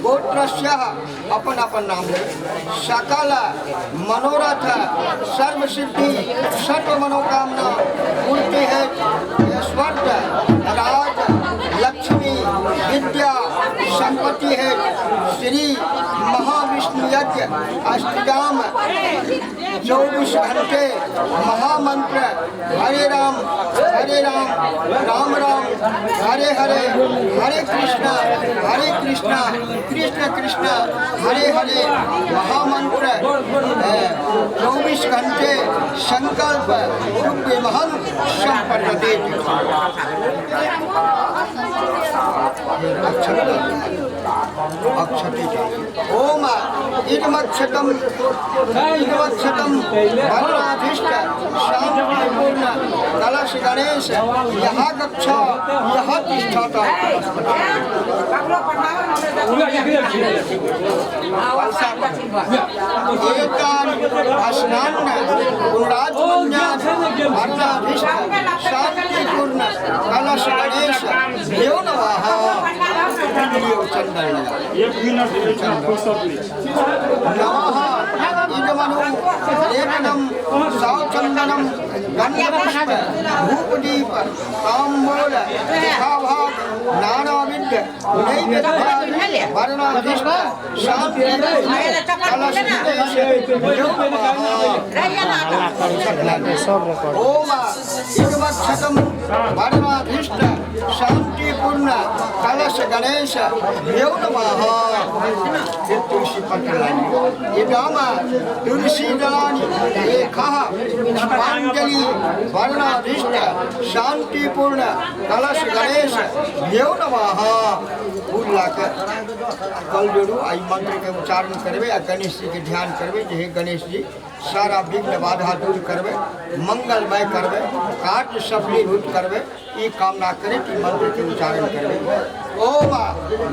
गोत्रस्य अपन अपन नाम ले सकल मनोरथ सर्व सिद्धि सर्व मनोकामना पूर्ति है स्वर्ग राज लक्ष्मी विद्या संपत्ति है श्री महाविष्णु यज्ञ अष्टयाम 24 घंटे महामंत्र हरे राम राम राम हरे हरे हरे कृष्णा कृष्ण कृष्ण हरे हरे महामंत्र 24 घंटे संकल्प रूपे महं संपद्यते। अक्षते ओम इदमक्षतम वर्णाधीष्ट शांतिपूर्ण कलश गणेश यहाँ गच्छ यहाँ तिष्ठत। एतान अस्नान गुणराजमन्यास वर्णाधीष्ट शांतिपूर्ण कलश गणेश देव नमः। नमः इदमनु लेपनम सावचंदनम गंधपुष्प धूपदीप तांबूल यथाभाग नानाविध नैवेद्य वर्णाधीष्ट शांति ओम इदमक्षतम वर्णाधीष्ट शांतिपूर्ण कलश गणेश देव नमः। तुलसी पत्र इदाम तुलसी दलानि एकः पुष्पांजलि वर्णाधीष्ट शांतिपूर्ण कलश गणेश देव नमः। फूल लाकर कल जोड़ू आई मंत्र के उच्चारण करवे आ गणेश जी के ध्यान करवे जे हे गणेश जी सारा विघ्न बाधा दूर करवे मंगलमय करवे कार्य सफलीभूत करवे ये कामना करे कि मंत्र के उच्चारण करवे। ओम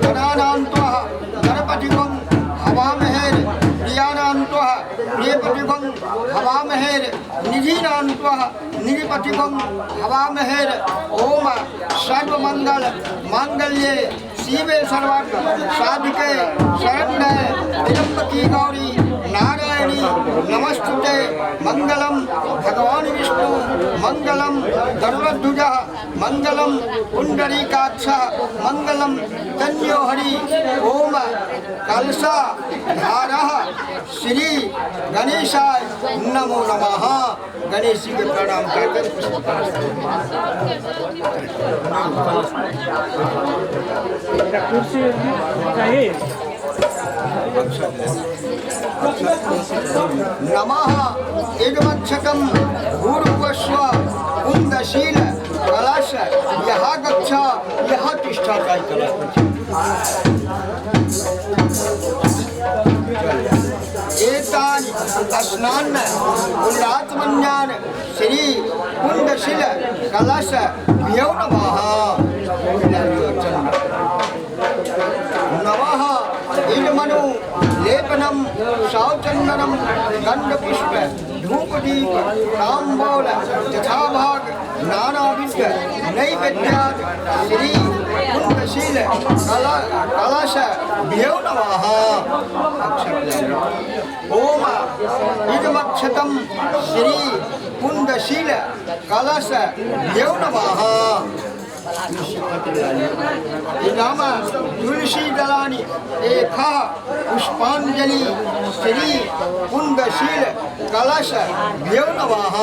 गणानान्त्वा गणपतिगं हवामहेर प्रियानान्त्वा प्रियपतिगं हवामहेर निधीनान्त्वा निधिपतिगं हवामहेर। ओम सर्वमंगल मांगल्ये शिवे सर्वार्थ साधिके शरण्ये त्र्यंबकी गौरी नारायणी नमस्तुते। मंगलम भगवान विष्णु मंगलम गरुड़ध्वज मंगलम पुंडरीकाक्ष मंगलम तन्यो हरि। ओम कलशा धारः श्री गणेशाय नमो नमः। गणेश जी के प्रणाम करके कुर्सी चाहिए। नमः इदमक्षतम भूर्भुवस्व कुंदशील कलश यहाँ गच्छ यहाँ तिष्ठत। एतानि अस्नान गुणराजमन्यान श्री कुंदशील कलश देव नमः। नमः इदमनु लेपनम सावचंदनम गंधपुष्प धूपदीप तांबूल यथाभाग नानाविध नैवेद्याद श्री कुंदशील कलश देव नमः। ओम इदमक्षतम श्री कुंदशील कलश देव नमः। इदाम तुलसी दलानि एकः पुष्पांजलि श्री कुंदशील कलश देव नमः।